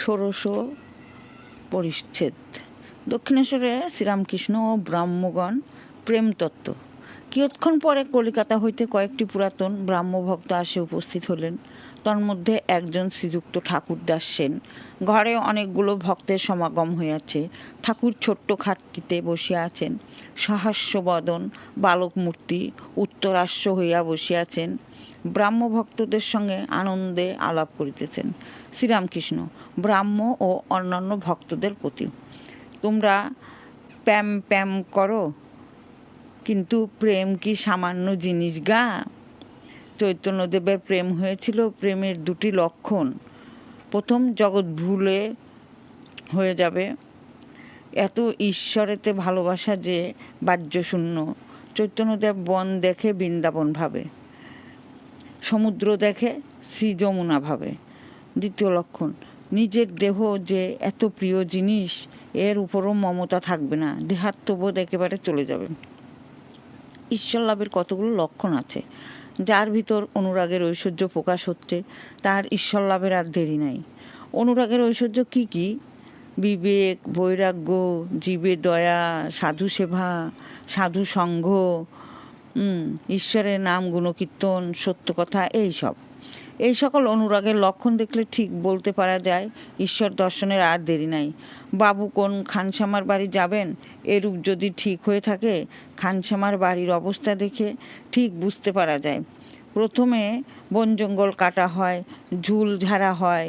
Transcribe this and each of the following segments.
ষোড়শ পরিচ্ছেদ। দক্ষিণেশ্বরে শ্রীরামকৃষ্ণ ও ব্রাহ্মগণ প্রেমতত্ত্ব। কিয়ৎক্ষণ পরে কলিকাতা হইতে কয়েকটি পুরাতন ব্রাহ্মভক্ত আসে উপস্থিত হলেন। তন্মধ্যে একজন শ্রীযুক্ত ঠাকুরদাস সেন। ঘরে অনেকগুলো ভক্তের সমাগম হইয়াছে। ঠাকুর ছোট্ট খাটটিতে বসিয়া আছেন। সহাস্যবদন বালক মূর্তি উত্তরাস্য হইয়া বসিয়াছেন। ব্রাহ্মভক্তদের সঙ্গে আনন্দে আলাপ করিতেছেন। শ্রীরামকৃষ্ণ ব্রাহ্ম ও অন্যান্য ভক্তদের প্রতি: তোমরা প্যাম প্যাম করো, কিন্তু প্রেম কি সামান্য জিনিস গা? চৈতন্যদেবের প্রেম হয়েছিল প্রেমের দুটি লক্ষণ। প্রথম, জগৎ ভুলে হয়ে যাবে। এত ঈশ্বরেতে ভালোবাসা যে বাহ্যশূন্য। চৈতন্যদেব বন দেখে বৃন্দাবন ভাবে, সমুদ্র দেখে শ্রী যমুনা ভাবে। দ্বিতীয় লক্ষণ, নিজের দেহ যে এত প্রিয় জিনিস, এর উপরও মমতা থাকবে না, দেহাত্মবোধ একেবারে চলে যাবে। ঈশ্বর লাভের কতগুলো লক্ষণ আছে। যার ভিতর অনুরাগের ঐশ্বর্য প্রকাশ হচ্ছে, তার ঈশ্বর লাভের আর দেরি নাই। অনুরাগের ঐশ্বর্য কি কি? বিবেক, বৈরাগ্য, জীবের দয়া, সাধু সেবা, সাধু সঙ্গ, ঈশ্বরের নাম গুণকীর্তন, সত্য কথা, এই সকল অনুরাগের লক্ষণ দেখলে ঠিক বলতে পারা যায় ঈশ্বর দর্শনের আর দেরি নাই। বাবু কোন খানশ্যামার বাড়ি যাবেন, এরূপ যদি ঠিক হয়ে থাকে, খানশ্যামার বাড়ির অবস্থা দেখে ঠিক বুঝতে পারা যায়। প্রথমে বন জঙ্গল কাটা হয়, ঝুল ঝাড়া হয়,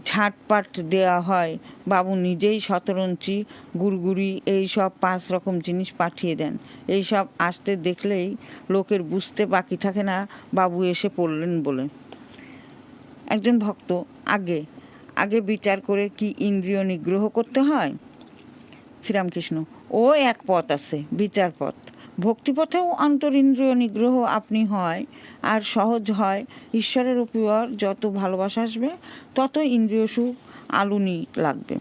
ঝাঁটপাট দেওয়া হয়। বাবু নিজেই শতরঞ্চি, গুড়গুড়ি, এই সব 5 রকম জিনিস পাঠিয়ে দেন। এই সব আসতে দেখলেই লোকের বুঝতে বাকি থাকে না বাবু এসে পড়লেন বলে। একজন ভক্ত: আগে আগে বিচার করে কি ইন্দ্রিয় নিগ্রহ করতে হয়? শ্রীরামকৃষ্ণ: ও এক পথ আছে, বিচার পথ। ভক্তিপথেও অন্তরিন্দ্রিয় নিগ্রহ আপনি হয়, আর সহজ হয়। ঈশ্বরের উপর যত ভালোবাসা আসবে, তত ইন্দ্রিয় সুখ আলুনি লাগবে।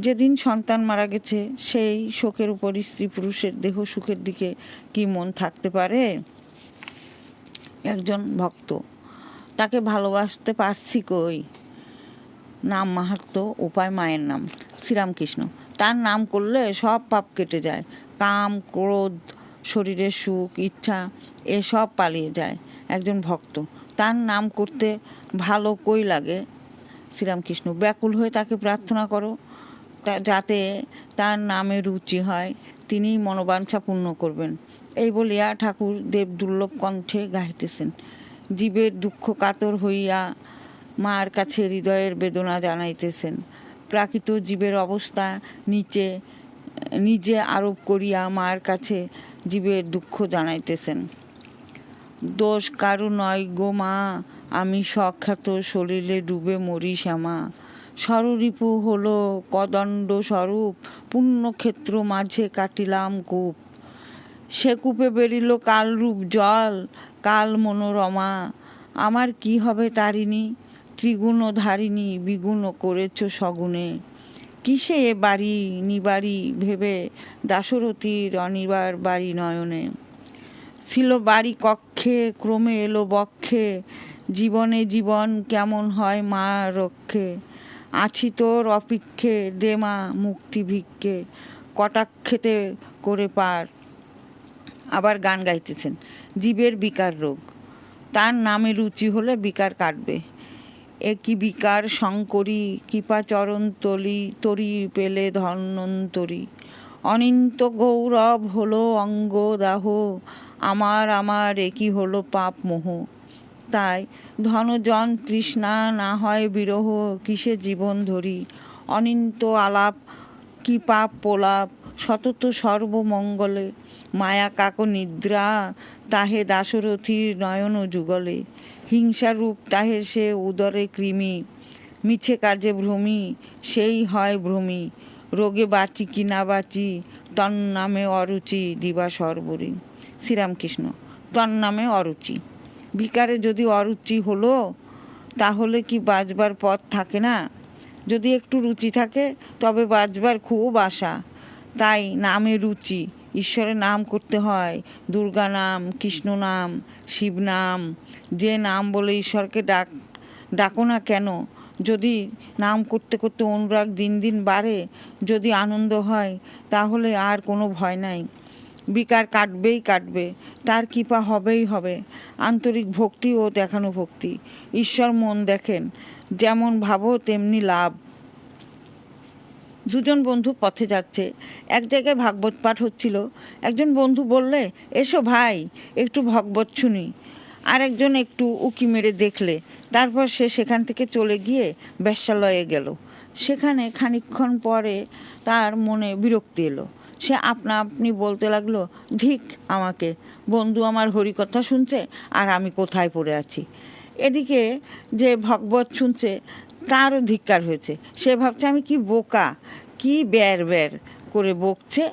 যেদিন সন্তান মারা গেছে, সেই শোকের উপর স্ত্রী পুরুষের দেহ সুখের দিকে কি মন থাকতে পারে? একজন ভক্ত: তাকে ভালোবাসতে পারছি কই? নাম মাহাত্ম্য, উপায় মায়ের নাম। শ্রীরামকৃষ্ণ: তার নাম করলে সব পাপ কেটে যায়। কাম, ক্রোধ, শরীরের সুখ, ইচ্ছা, এসব পালিয়ে যায়। একজন ভক্ত: তার নাম করতে ভালো কই লাগে? শ্রীরামকৃষ্ণ: ব্যাকুল হয়ে তাকে প্রার্থনা করো, যাতে তার নামে রুচি হয়, তিনিই মনোবাঞ্ছা পূর্ণ করবেন। এই বলিয়া ঠাকুর দেবদুর্লভ কণ্ঠে গাহিতেছেন। জীবের দুঃখ কাতর হইয়া মার কাছে হৃদয়ের বেদনা জানাইতেছেন। প্রাকৃত জীবের অবস্থা নিজে আরোপ করিয়া মার কাছে জীবের দুঃখ জানাইতেছেন। দোষ কারু নয় গো মা, আমি সখ্যাত শরীরে ডুবে মরি শ্যামা। স্বরূপু হলো কদণ্ড স্বরূপ, পুণ্যক্ষেত্র মাঝে কাটিলাম কূপ। সে কূপে বেরিল কালরূপ জল, কাল মনোরমা। আমার কি হবে তারিণী, ত্রিগুণ ধারিণী, বিগুণ করেছ সগুণে। কিসে এ বাড়ি নিবাড়ি ভেবে, দাশরথীর অনিবার বাড়ি নয়নে। ছিল বাড়ি কক্ষে, ক্রমে এলো বক্ষে, জীবনে জীবন কেমন হয় মা রক্ষে। আছি তোর অপেক্ষে, দে মা মুক্তি ভিক্ষে, কটাক্ষেতে করে পার। আবার গান গাইতেছেন। জীবের বিকার রোগ, তার নামে রুচি হলে বিকার কাটবে। এ কি বিকার শঙ্করী, কৃপাচরণ তলি তরি পেলে ধন্বন্তরী। অনিন্ত গৌরব হলো অঙ্গ দাহ, আমার আমার একই হলো পাপ মোহ। তাই ধনজন তৃষ্ণা না হয় বিরহ, কিসে জীবন ধরি। অনিন্ত আলাপ কি পাপ প্রলাপ, সতত সর্বমঙ্গলে। মায়া কাক নিদ্রা, তাহে দাশরথীর নয়ন যুগলে। হিংসারূপ তাহে সে উদরে কৃমি, মিছে কাজে ভ্রমি, সেই হয় ভ্রমি। রোগে বাঁচি কি না বাঁচি, তন নামে অরুচি দিবা সর্বরি। শ্রীরামকৃষ্ণ: তন নামে অরুচি, বিকারে যদি অরুচি হলো, তাহলে কি বাঁচবার পথ থাকে না? যদি একটু রুচি থাকে, তবে বাঁচবার খুব আশা। তাই নামে রুচি, ঈশ্বরের নাম করতে হয়। দুর্গা নাম, কৃষ্ণ নাম, শিব নাম, যে নাম বলে ঈশ্বরকে ডাকো না কেন, যদি নাম করতে করতে অনুরাগ দিন দিন বাড়ে, যদি আনন্দ হয়, তাহলে আর কোনো ভয় নাই। বিকার কাটবেই কাটবে, তার কৃপা হবেই হবে। আন্তরিক ভক্তি ও দেখানো ভক্তি। ঈশ্বর মন দেখেন, যেমন ভাবো তেমনি লাভ। দুজন বন্ধু পথে যাচ্ছে, এক জায়গায় ভাগবত পাঠ হচ্ছিল। একজন বন্ধু বললে, এসো ভাই একটু ভাগবত শুনি। আর একজন একটু উকি মেরে দেখলে, তারপর সে সেখান থেকে চলে গিয়ে বেশ্যালয়ে গেল। সেখানে খানিকক্ষণ পরে তার মনে বিরক্তি এলো। সে আপনা আপনি বলতে লাগলো, ধিক আমাকে, বন্ধু আমার হরিকথা শুনছে আর আমি কোথায় পড়ে আছি। এদিকে যে ভগবত শুনছে তারও ধিক্কার হয়েছে। সে ভাবছে আমি কি বোকা, কি ব্যার ব্যার করে বকছে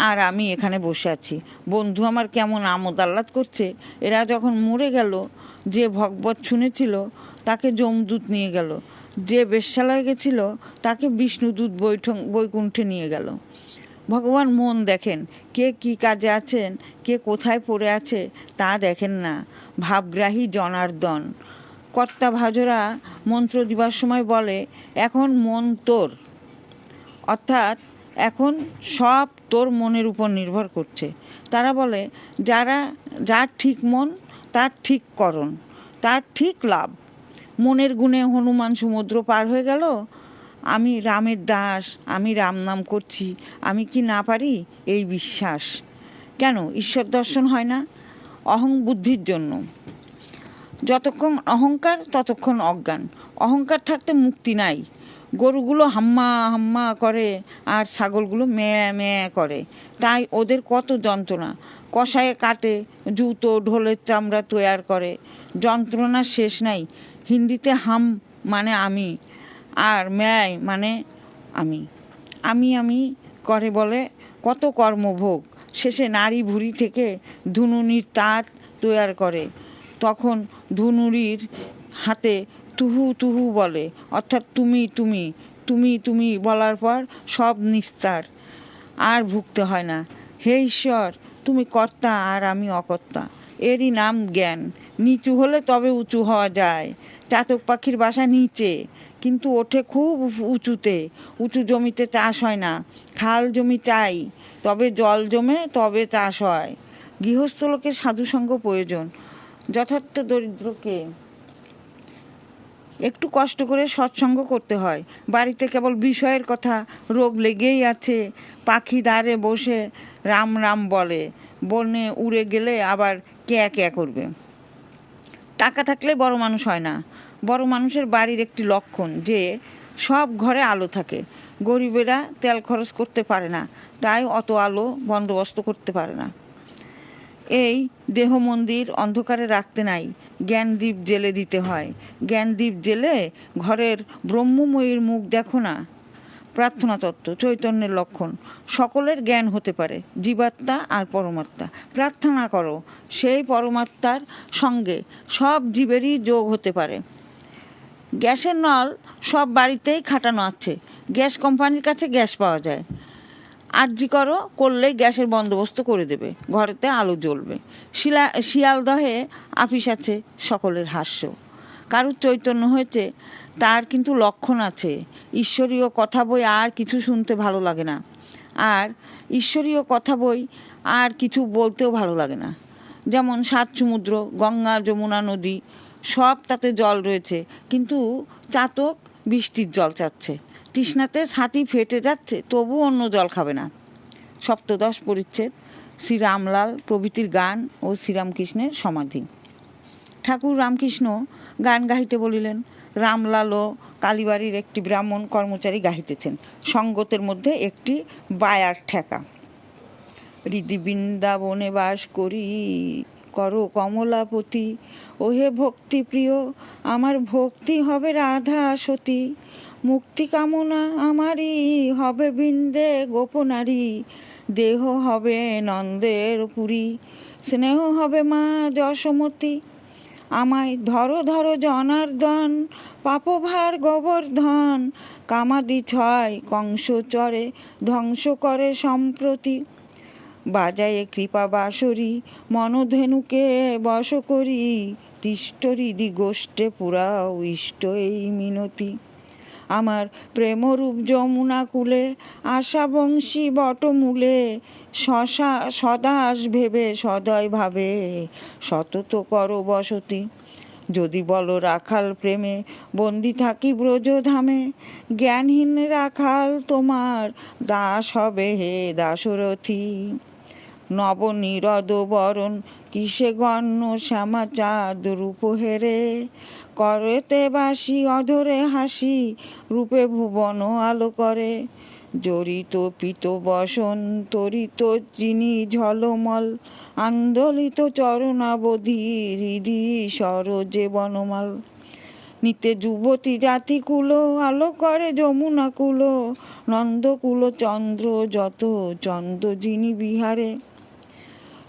আর আমি এখানে বসে আছি। বন্ধু আমার কেমন আমোদ আহ্লাদ করছে। এরা যখন মরে গেল, যে ভগবত শুনেছিল তাকে যমদূত নিয়ে গেল, যে বেশ্যালয়ে গেছিল তাকে বিষ্ণুদূত বৈকুণ্ঠে নিয়ে গেল। ভগবান মন দেখেন, কে কি কাজে আছেন, কে কোথায় পড়ে আছে তা দেখেন না। ভাবগ্রাহী জনার্দন। কর্তা ভাজরা মন্ত্র দিবার সময় বলে, এখন মন তোর, অর্থাৎ এখন সব তোর মনের উপর নির্ভর করছে। তারা বলে, যার ঠিক মন তার ঠিক করণ, তার ঠিক লাভ। মনের গুণে হনুমান সমুদ্র পার হয়ে গেল। আমি রামের দাস, আমি রাম নাম করছি, আমি কি না পারি এই বিশ্বাস। কেন ঈশ্বর দর্শন হয় না? অহং বুদ্ধির জন্য। যতক্ষণ অহংকার ততক্ষণ অজ্ঞান। অহংকার থাকতে মুক্তি নাই। গরুগুলো হাম্মা হাম্মা করে আর ছাগলগুলো ম্যাঁ ম্যাঁ করে, তাই ওদের কত যন্ত্রণা। কষায়ে কাটে, জুতো ঢোলের চামড়া তৈয়ার করে, যন্ত্রণার শেষ নাই। হিন্দিতে হাম মানে আমি, আর ম্যায় মানে আমি। আমি করে বলে কত কর্মভোগ। শেষে নারী ভুঁড়ি থেকে ধুনুনির তাঁত তৈয়ার করে। তখন ধুনুরির হাতে তুহু তুহু বলে, অর্থাৎ তুমি তুমি তুমি তুমি বলার পর সব নিস্তার, আর ভুগতে হয় না। হে ঈশ্বর, তুমি কর্তা আর আমি অকর্তা, এরই নাম জ্ঞান। নিচু হলে তবে উঁচু হওয়া যায়। চাতক পাখির বাসা নিচে, কিন্তু ওঠে খুব উঁচুতে। উঁচু জমিতে চাষ হয় না, খাল জমি চাই, তবে জল জমে, তবে চাষ হয়। গৃহস্থ লোকের সাধুসঙ্গ প্রয়োজন। যথার্থ দরিদ্রকে একটু কষ্ট করে সৎসঙ্গ করতে হয়। বাড়িতে কেবল বিষয়ের কথা, রোগ লেগেই আছে। পাখি দ্বারে বসে রাম রাম বলে, বনে উড়ে গেলে আবার ক্যা ক্যা করবে। টাকা থাকলে বড় মানুষ হয় না। বড় মানুষের বাড়ির একটি লক্ষণ যে সব ঘরে আলো থাকে। গরিবেরা তেল খরচ করতে পারে না, তাই অত আলো বন্দোবস্ত করতে পারে না। এই দেহ মন্দির অন্ধকারে রাখতে নাই, জ্ঞানদীপ জেলে দিতে হয়। জ্ঞানদীপ জেলে ঘরের ব্রহ্মময়ীর মুখ দেখো না। প্রার্থনা তত্ত্ব চৈতন্যের লক্ষণ। সকলের জ্ঞান হতে পারে, জীবাত্মা আর পরমাত্মা। প্রার্থনা করো, সেই পরমাত্মার সঙ্গে সব জীবেরই যোগ হতে পারে। গ্যাসের নল সব বাড়িতেই খাটানো আছে। গ্যাস কোম্পানির কাছে গ্যাস পাওয়া যায়। আর্জি করলেই গ্যাসের বন্দোবস্ত করে দেবে, ঘরেতে আলো জ্বলবে। শিয়ালদহে আপিস আছে, সকলের হাস্য। কারুর চৈতন্য হয়েছে, তার কিন্তু লক্ষণ আছে। ঈশ্বরীয় কথা বই আর কিছু শুনতে ভালো লাগে না, আর ঈশ্বরীয় কথা বই আর কিছু বলতেও ভালো লাগে না। যেমন 7 সমুদ্র, গঙ্গা, যমুনা, নদী, সব তাতে জল রয়েছে, কিন্তু চাতক বৃষ্টির জল চাচ্ছে। তৃষ্ণাতে ছাতি ফেটে যাচ্ছে, তবু অন্য জল খাবে না। সপ্তদশ পরিচ্ছেদ শ্রীরামলাল প্রভৃতির গান ও শ্রীরামকৃষ্ণের সমাধি। ঠাকুর রামকৃষ্ণ গান গাহিতে বলিলেন। রামলাল ও কালীবাড়ির একটি ব্রাহ্মণ কর্মচারী গাহিতেছেন। সঙ্গতের মধ্যে একটি বায়ার ঠেকা। হৃদি বৃন্দাবনে বাস করি, করো কমলাপতি, ওহে ভক্তি প্রিয়, আমার ভক্তি হবে রাধা সতী। মুক্তি কামনা আমারই হবে বৃন্দে গোপনারী, দেহ হবে নন্দের পুরী, স্নেহ হবে মা যশোমতী। আমায় ধরো ধরো জনার্দন, পাপভার গোবর্ধন, কামাদি ছয় কংস চরে, ধ্বংস করে সম্প্রতি। বাজায়ে কৃপা বাঁশরি, মনোধেনুকে বশ করি, তিষ্ট হৃদি গোষ্ঠে পুরাও ইষ্ট এই মিনতি। আমার প্রেমরূপ যমুনা কূলে আশাবংশী বটমূলে সদাস ভেবে সদয় ভাবে সতত কর বসতি। যদি বলো রাখাল প্রেমে বন্দি থাকি ব্রজধামে, জ্ঞানহীন রাখাল তোমার দাস হবে হে দাশরথী। নবনীরদ বরণ কিসে গণ্য শ্যামা চাঁদ রূপ হেরে, করেতে বাসি অধরে হাসি রূপে ভুবন আলো করে। জড়িত পিত বসন তরিত চিনি ঝলমল, আন্দোলিত চরণাবধি হৃদি সরজে বনমাল। নিতে যুবতী জাতি কুলো আলো করে যমুনা কুলো, নন্দকুল চন্দ্র যত চন্দ্র যিনি বিহারে।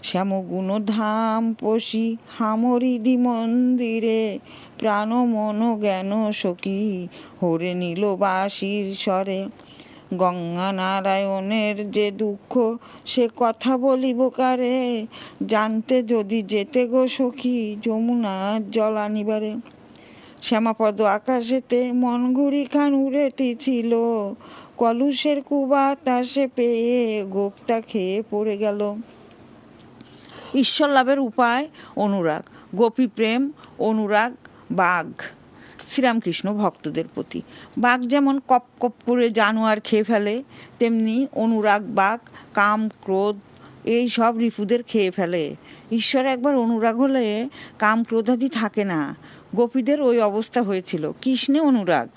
শ্যামগুণ ধাম পশি হামরিদি মন্দিরে, প্রাণ মন জ্ঞান সখী হরে নীল বাসির স্বরে। গঙ্গা নারায়ণের যে দুঃখ সে কথা বলিব কারে, জানতে যদি যেতে গো সখী যমুনার জল আনিবারে। শ্যামাপদ আকাশেতে মন ঘুরি খান উড়েতেছিল, কলুষের কুবাতাসে পেয়ে গোপটা খেয়ে পড়ে গেল। ঈশ্বর লাভের উপায় অনুরাগ, গোপী প্রেম, অনুরাগ, বাঘ। শ্রীরামকৃষ্ণ ভক্তদের প্রতি। বাঘ যেমন কপ কপ করে জানোয়ার খেয়ে ফেলে, তেমনি অনুরাগ বাঘ কাম ক্রোধ এই সব রিপুদের খেয়ে ফেলে। ঈশ্বর একবার অনুরাগ হলে কাম ক্রোধাদি থাকে না। গোপীদের ওই অবস্থা হয়েছিল। কৃষ্ণে অনুরাগ।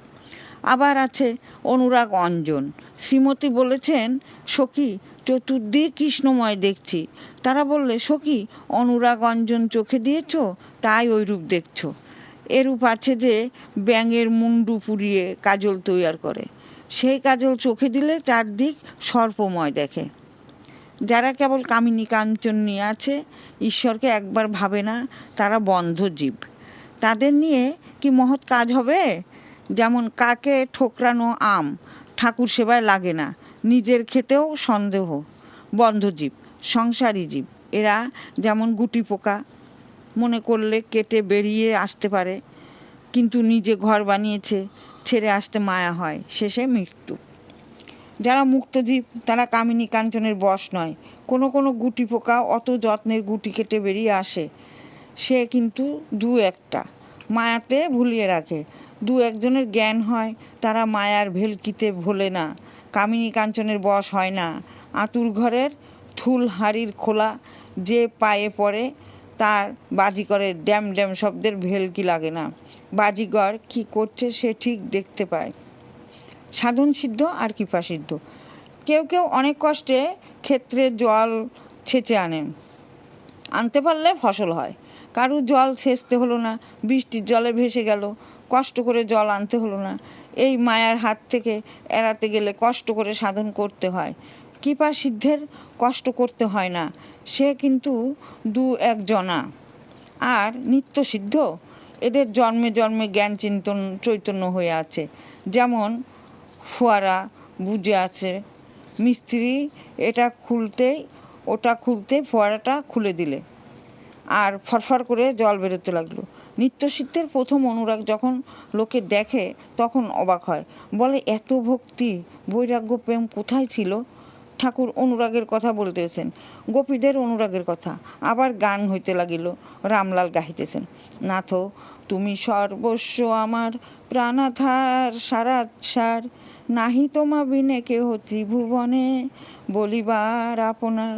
আবার আছে অনুরাগ অঞ্জন। শ্রীমতী বলেছেন, সখী চতুর্দিক কৃষ্ণময় দেখছি। তারা বললে, সখী অনুরাগ অঞ্জন চোখে দিয়েছ, তাই ওই রূপ দেখছ। এরূপ আছে যে ব্যাঙের মুন্ডু পুড়িয়ে কাজল তৈয়ার করে, সেই কাজল চোখে দিলে চারদিক সর্পময় দেখে। যারা কেবল কামিনী কাঞ্চন নিয়ে আছে, ঈশ্বরকে একবার ভাবে না, তারা বন্ধ জীব। তাদের নিয়ে কি মহৎ কাজ হবে? যেমন কাকে ঠোকরানো আম ঠাকুর সেবায় লাগে না, নিজের খেতেও সন্দেহ। বন্ধজীব, সংসারী জীব। এরা যেমন গুটি পোকা, মনে করলে কেটে বেরিয়ে আসতে পারে, কিন্তু নিজে ঘর বানিয়েছে, ছেড়ে আসতে মায়া হয়, শেষে মৃত্যু। যারা মুক্তজীব তারা কামিনী কাঞ্চনের বশ নয়। কোনো কোনো গুটি পোকা অত যত্নের গুটি কেটে বেরিয়ে আসে, সে কিন্তু দু একটা মায়াতে ভুলিয়ে রাখে। দু একজনের জ্ঞান হয়, তারা মায়ার ভেলকিতে ভোলে না, কামিনী কাঞ্চনের বশ হয় না। আতুর ঘরের থুল হাড়ির খোলা যে পায়ে পড়ে, তার বাজিকরের ড্যাম ড্যাম শব্দের ভেলকি লাগে না। বাজিগর কি করছে সে ঠিক দেখতে পায়। সাধন সিদ্ধ আর কৃপা সিদ্ধ। কেউ কেউ অনেক কষ্টে ক্ষেত্রে জল ছেঁচে আনতে পারলে ফসল হয়। কারুর জল ছেঁচতে হলো না, বৃষ্টির জলে ভেসে গেল, কষ্ট করে জল আনতে হলো না। এই মায়ার হাত থেকে এড়াতে গেলে কষ্ট করে সাধন করতে হয়। কৃপা সিদ্ধের কষ্ট করতে হয় না, সে কিন্তু দু একজনা। আর নিত্য সিদ্ধ, এদের জন্মে জন্মে জ্ঞান চিন্তন চৈতন্য হয়ে আছে। যেমন ফোয়ারা বুঝে আছে, মিস্ত্রি এটা খুলতেই ওটা খুলতে ফোয়ারাটা খুলে দিলে আর ফরফর করে জল বেরোতে লাগলো। নিত্যসিদ্ধের প্রথম অনুরাগ যখন লোকে দেখে তখন অবাক হয়, বলে এত ভক্তি বৈরাগ্য প্রেম কোথায় ছিল? ঠাকুর অনুরাগের কথা বলতেছেন, গোপীদের অনুরাগের কথা। আবার গান হইতে লাগিল। রামলাল গাহিতেছেন, নাথ তুমি সর্বস্ব আমার, প্রাণাধার সারাৎসার, নাহি তোমা বিনে কেহ ত্রিভুবনে, বলিবার আপনার।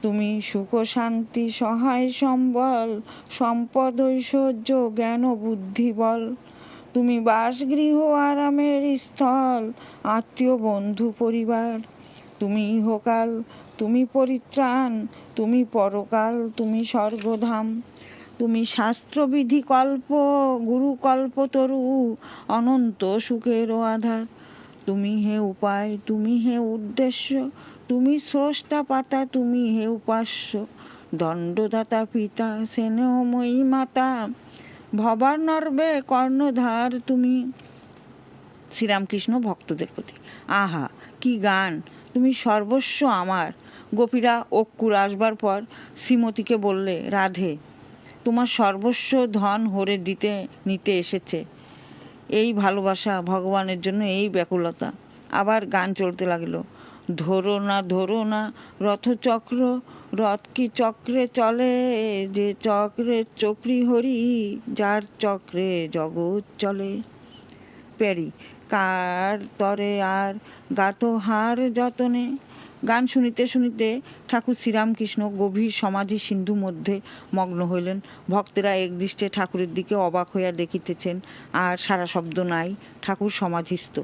তুমি সুখ শান্তি সহায় সম্বল, সম্পদ ঐশ্বর্য জ্ঞান বুদ্ধি বল। তুমি বাসগৃহ আরামের স্থল, আত্মীয় বন্ধু পরিবার। তুমি ইহকাল, তুমি পরিত্রাণ, তুমি পরকাল, তুমি স্বর্গধাম। তুমি শাস্ত্রবিধি কল্প, গুরু কল্পতরু, অনন্ত সুখেরও আধার। তুমি হে উপায়, তুমি হে উদ্দেশ্য, তুমি স্রষ্টা পাতা, তুমি হে উপাস্য। দণ্ডদাতা পিতা, স্নেহময়ী মাতা, ভবার নর্বে কর্ণধার তুমি। শ্রীরামকৃষ্ণ ভক্তদের প্রতি। আহা কি গান! তুমি সর্বস্ব আমার। গোপীরা অক্কুর আসবার পর শ্রীমতীকে বললে, রাধে তোমার সর্বস্ব ধন হরে নিতে এসেছে। এই ভালোবাসা, ভগবানের জন্য এই ব্যাকুলতা। আবার গান চলতে লাগলো। ধরো না রথচক্র, রথ কি চক্রে চলে, যে চক্রে চক্রি হরি, যার চক্রে জগৎ চলে। প্যারি কার তরে আর গাতো হার যতনে। গান শুনিতে শুনিতে ঠাকুর শ্রীরামকৃষ্ণ গভীর সমাধি সিন্ধু মধ্যে মগ্ন হইলেন। ভক্তেরা একদৃষ্টে ঠাকুরের দিকে অবাক হইয়া দেখিতেছেন, আর সারা শব্দ নাই। ঠাকুর সমাধিস্থ,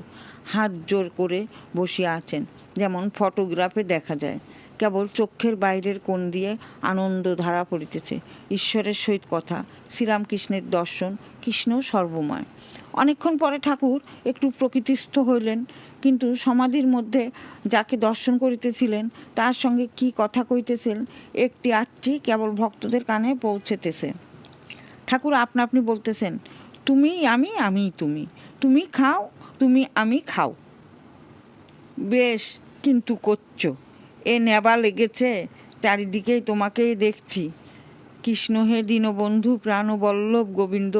হাত জোর করে বসিয়া আছেন, যেমন ফটোগ্রাফে দেখা যায়। কেবল চক্ষের বাইরের কোণ দিয়ে আনন্দ ধারা পড়িতেছে। ঈশ্বরের সহিত কথা, শ্রীরামকৃষ্ণের দর্শন, কৃষ্ণ সর্বময়। অনেকক্ষণ পরে ঠাকুর একটু প্রকৃতিস্থ হইলেন, কিন্তু সমাধির মধ্যে যাকে দর্শন করিতেছিলেন তার সঙ্গে কি কথা কইতেছেন একটি আচ্ছি কেবল ভক্তদের কানে পৌঁছেতেছে। ঠাকুর আপনা আপনি বলতেছেন, তুমি আমি, আমি তুমি, তুমি খাও, তুমি আমি খাও। বেশ, কিন্তু করছো এ নেবা লেগেছে, চারিদিকেই তোমাকেই দেখছি। কৃষ্ণ হে দীনবন্ধু প্রাণবল্লভ গোবিন্দ,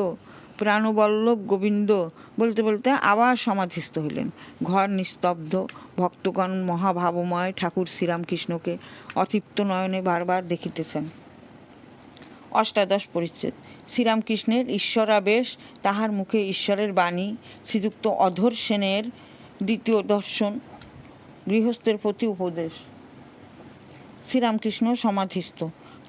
প্রাণবল্লভ গোবিন্দ বলতে বলতে আবার সমাধিস্থ হইলেন। ঘর নিস্তব্ধ। ভক্তগণ মহাভাবময় ঠাকুর শ্রীরামকৃষ্ণকে অতৃপ্ত নয়নে বারবার দেখিতেছেন। অষ্টাদশ পরিচ্ছেদ। শ্রীরামকৃষ্ণের ঈশ্বরাবেশ, তাহার মুখে ঈশ্বরের বাণী। শ্রীযুক্ত অধর সেনের দ্বিতীয় দর্শন, গৃহস্থের প্রতি উপদেশ। শ্রীরামকৃষ্ণ সমাধিস্থ,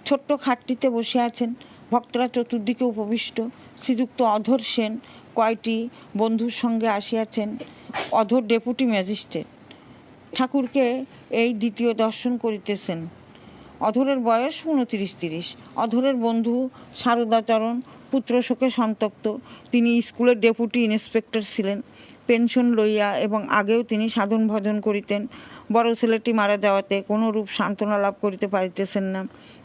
ছোট্ট খাটটিতে বসে আছেন। ভক্তরা চতুর্দিকে উপবিষ্ট। শ্রীযুক্ত অধর সেন কয়টি বন্ধুর সঙ্গে আসিয়াছেন। অধর ডেপুটি ম্যাজিস্ট্রেট। ঠাকুরকে এই দ্বিতীয় দর্শন করিতেছেন। অধরের বয়স 29-30। অধরের বন্ধু সারদাচরণ পুত্র শোকে সন্তপ্ত। তিনি স্কুলের ডেপুটি ইন্সপেক্টর ছিলেন, পেনশন লইয়া, এবং আগেও তিনি সাধন ভজন করিতেন। বড় ছেলেটি মারা যাওয়াতে কোনরূপ সান্ত্বনা লাভ করিতে পারিতেছেন না,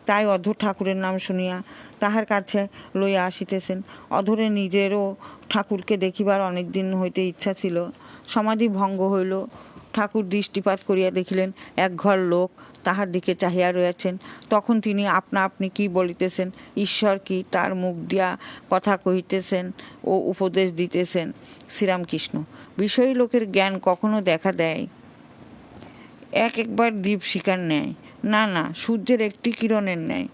তাই অধর ঠাকুরের নাম শুনিয়া তাহার কাছে লইয়া আসিতেছেন। অধরের নিজেরও ঠাকুরকে দেখিবার অনেক দিন হইতে ইচ্ছা ছিল। সমাধি ভঙ্গ হইল। ঠাকুর দৃষ্টিপাত করিয়া দেখিলেন এক ঘর লোক তাহার দিকে চাহিয়া রয়েছেন। তখন তিনি আপনা আপনি কি বলিতেছেন, ঈশ্বর কি তার মুখ দিয়া কথা কহিতেছেন ও উপদেশ দিতেছেন। শ্রীরামকৃষ্ণ, বিষয়ী লোকের জ্ঞান কখনো দেখা দেয় একবার দ্বীপ শিকার নেয়, না না, সূর্যের একটি কিরণের ন্যায়।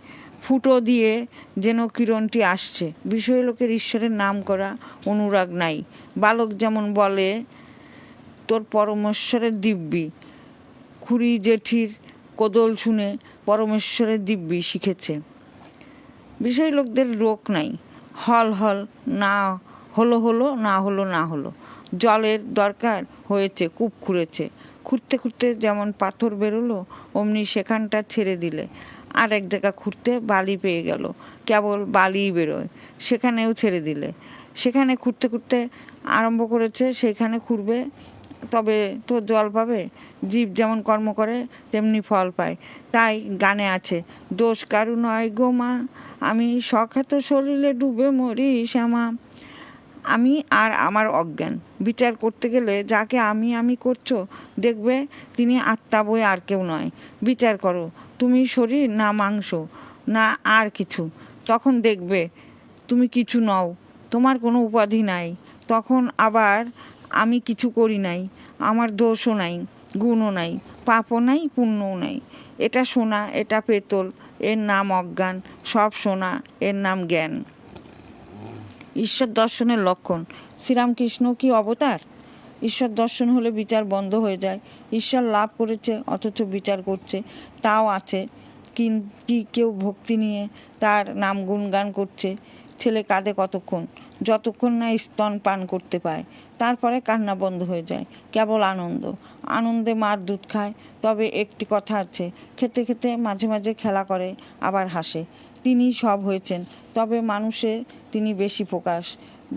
ফুটো দিয়ে যেন কিরণটি আসছে। বিষয়ী লোকের ঈশ্বরের নাম করা অনুরাগ নাই। বালক যেমন বলে, তোর পরমেশ্বরের দিব্যি। খুড়ি জেঠির কোদল শুনে পরমেশ্বরের দিব্যি শিখেছে। বিষয়ী লোকদের রোগ নাই। হল হল, না হলো হলো, না হলো না হলো। জলের দরকার হয়েছে, কূপ খুঁড়েছে। খুঁড়তে খুঁড়তে যেমন পাথর বেরোলো, অমনি সেখানটা ছেড়ে দিলে আর এক জায়গা খুঁড়তে বালি পেয়ে গেল, কেবল বালিই বেরোয়, সেখানেও ছেড়ে দিলে। সেখানে খুঁড়তে খুঁড়তে আরম্ভ করেছে, সেখানে খুঁড়বে, তবে তো জল পাবে। জীব যেমন কর্ম করে তেমনি ফল পায়। তাই গানে আছে, দোষ কারু নয় গো মা, আমি সখ্যাত সলিলে ডুবে মরি শ্যামা। আমি আর আমার অজ্ঞান। বিচার করতে গেলে যাকে আমি আমি করছো, দেখবে তিনি আত্মা বই আর কেউ নয়। বিচার করো, তুমি শরীর না মাংস না আর কিছু, তখন দেখবে তুমি কিছু নও, তোমার কোনো উপাধি নাই। তখন আবার আমি কিছু করি নাই, আমার দোষও নাই, গুণও নাই, পাপও নাই, পুণ্যও নাই। এটা সোনা, এটা পেতল, এর নাম অজ্ঞান। সব সোনা, এর নাম জ্ঞান। ঈশ্বর দর্শনের লক্ষণ। শ্রীরামকৃষ্ণ কি অবতার? ঈশ্বর দর্শন হলে বিচার বন্ধ হয়ে যায়। ঈশ্বর লাভ করেছে অথচ বিচার করছে, তাও আছে। কি কেউ ভক্তি নিয়ে তার নাম গুণগান করছে। ছেলে কাঁদে কতক্ষণ? যতক্ষণ না স্তন পান করতে পায়, তারপরে কান্না বন্ধ হয়ে যায়। কেবল আনন্দ, আনন্দে মার দুধ খায়। তবে একটি কথা আছে, খেতে খেতে মাঝে মাঝে খেলা করে, আবার হাসে। তিনি সব হয়েছেন, তবে মানুষে তিনি বেশি প্রকাশ।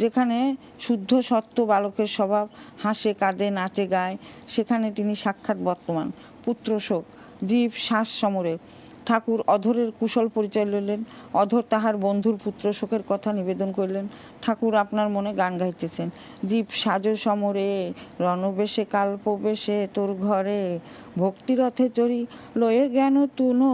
যেখানে শুদ্ধ সত্য বালকের স্বভাব, হাসে কাঁদে নাচে গায়, সেখানে তিনি সাক্ষাৎ বর্তমান। পুত্র শোক, জীব শ্বাস সমরে, ঠাকুর অধরের কুশল পরিচয় লইলেন। অধর তাহার বন্ধুর পুত্র শোকের কথা নিবেদন করিলেন। ঠাকুর আপনার মনে গান গাইতেছেন। জীব সাজো সমরে রণবেশে কাল্পবেশে তোর ঘরে ভক্তিরথে চড়ি লয়ে জ্ঞান তুনো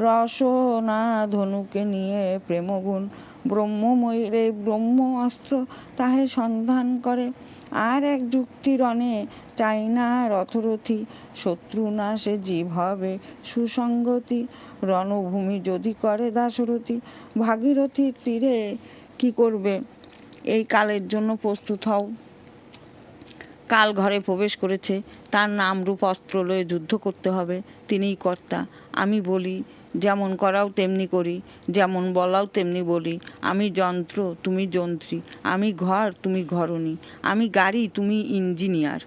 রসনা ধনুকে নিয়ে প্রেমগুণ ব্রহ্মময়ী রে ব্রহ্ম অস্ত্র তাহে সন্ধান করে। আর এক যুক্তি রণে চাই না রথরথী শত্রু না সে জীব হবে সুসঙ্গতি। রণভূমি যদি করে দাশরথী ভাগীরথীর তীরে কি করবে? এই কালের জন্য প্রস্তুত হও। কাল ঘরে প্রবেশ করেছে, তার নাম রূপ অস্ত্র লয়ে যুদ্ধ করতে হবে। তিনিই কর্তা। আমি বলি যেমন করাও তেমনি করি, যেমন বলাও তেমনি বলি। আমি যন্ত্র, তুমি যন্ত্রী। আমি ঘর, তুমি ঘরণী। আমি গাড়ি, তুমি ইঞ্জিনিয়ার।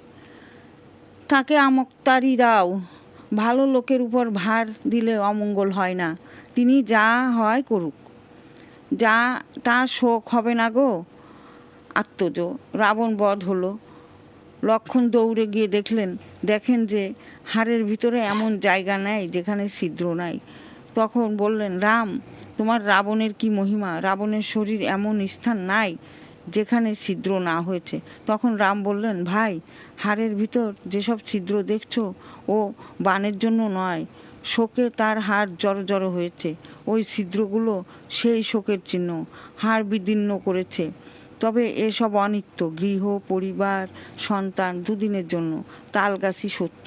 তাকে আমক্তারি দাও। ভালো লোকের উপর ভার দিলে অমঙ্গল হয় না। তিনি যা হয় করুক, যা তা শোক হবে না গো। আত্মজ রাবণ বধ হলো। লক্ষ্মণ দৌড়ে গিয়ে দেখেন যে হাড়ের ভিতরে এমন জায়গা নাই যেখানে ছিদ্র নাই। তখন বললেন, রাম, তোমার রাবণের কি মহিমা! রাবণের শরীর এমন স্থান নাই যেখানে ছিদ্র না হয়েছে। তখন রাম বললেন, ভাই, হাড়ের ভিতর যেসব ছিদ্র দেখছো ও বানের জন্য নয়, শোকে তার হাড় জড়ো জড়ো হয়েছে। ওই ছিদ্রগুলো সেই শোকের চিহ্ন। হাড় বিদীর্ণ করেছে। তবে এসব অনিত্য। গৃহ, পরিবার, সন্তান দুদিনের জন্য। তাল গাছই সত্য।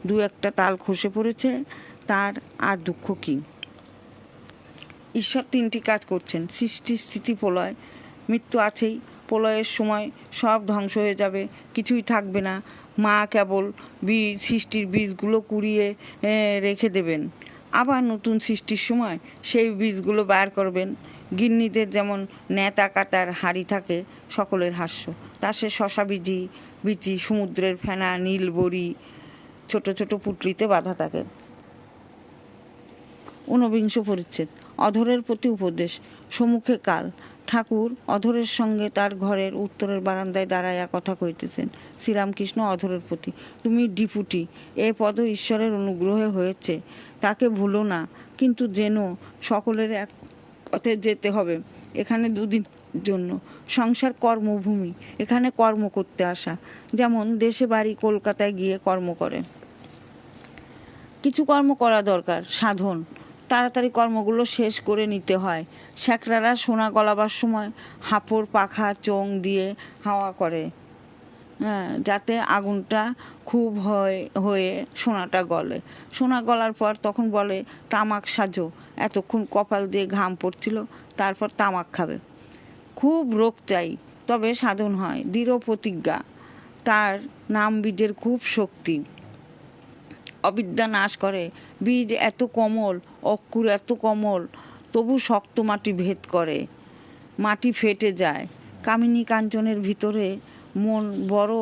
দু একটা তাল খসে পড়েছে, তার আর দুঃখ কি? ঈশ্বর তিনটি কাজ করছেন, সৃষ্টি, স্থিতি, প্রলয়। মৃত্যু আছেই। প্রলয়ের সময় সব ধ্বংস হয়ে যাবে, কিছুই থাকবে না। মা কেবল সৃষ্টির বীজগুলো কুড়িয়ে রেখে দেবেন। আবার নতুন সৃষ্টির সময় সেই বীজগুলো বার করবেন। গিন্নিদের যেমন নেতা কাতার হাঁড়ি থাকে, সকলের হাস্য। তা সে শশা বিচি, সমুদ্রের ফেনা, নীল বড়ি ছোট ছোট পুটলিতে বাঁধা থাকে। ঊনবিংশ পরিচ্ছেদ। অধরের প্রতি উপদেশ। সম্মুখে কাল। ঠাকুর অধরের সঙ্গে তার ঘরের উত্তরের বারান্দায় দাঁড়াইয়া কথা কইতেছেন। শ্রীরামকৃষ্ণ অধরের প্রতি, তুমি ডিপুটি, এ পদ ঈশ্বরের অনুগ্রহে হয়েছে, তাকে ভুলো না। কিন্তু যেন সকলের এক পথে যেতে হবে। এখানে দুদিন জন্য। সংসার কর্মভূমি, এখানে কর্ম করতে আসা। যেমন দেশে বাড়ি কলকাতায় গিয়ে কর্ম করে। কিছু কর্ম করা দরকার, সাধন। তাড়াতাড়ি কর্মগুলো শেষ করে নিতে হয়। শ্যাকরারা সোনা গলাবার সময় হাঁপড়, পাখা, চোং দিয়ে হাওয়া করে, যাতে আগুনটা খুব হয়ে সোনাটা গলে। সোনা গলার পর তখন বলে, তামাক সাজো। এতক্ষণ কপাল দিয়ে ঘাম পড়ছিল, তারপর তামাক খাবে। খুব রোগ চাই, তবে সাধন হয়। দৃঢ় প্রতিজ্ঞা। তার নাম বীজের খুব শক্তি। অবিদ্যা নাশ করে। বীজ এত কোমল, অক্ষুর এত কোমল, তবু শক্ত মাটি ভেদ করে, মাটি ফেটে যায়। কামিনী কাঞ্চনের ভিতরে মন বড়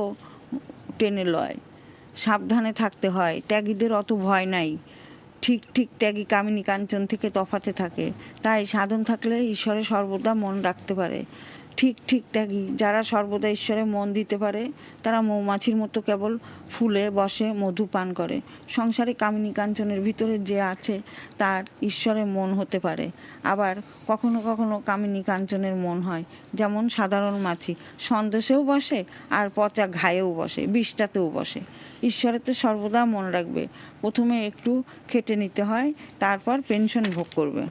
টেনে লয়। সাবধানে থাকতে হয়। ত্যাগীদের অত ভয় নাই। ঠিক ঠিক ত্যাগী কামিনী কাঞ্চন থেকে তফাতে থাকে। তাই সাধন থাকলে ঈশ্বরে সর্বদা মন রাখতে পারে। ঠিক ঠিক ত্যাগী যারা সর্বদা ঈশ্বরে মন দিতে পারে, তারা মৌমাছির মতো কেবল ফুলে বসে মধু পান করে। সংসারে কামিনী কাঞ্চনের ভিতরে যে আছে তার ঈশ্বরে মন হতে পারে। আবার কখনো কখনো কামিনী কাঞ্চনের মন হয়। যেমন সাধারণ মাছি সন্দেশেও বসে, আর পচা ঘায়েও বসে, বিষটাতেও বসে। ঈশ্বরেতে সর্বদা মন রাখবে। প্রথমে একটু খেটে নিতে হয়, তারপর পেনশন ভোগ করবে।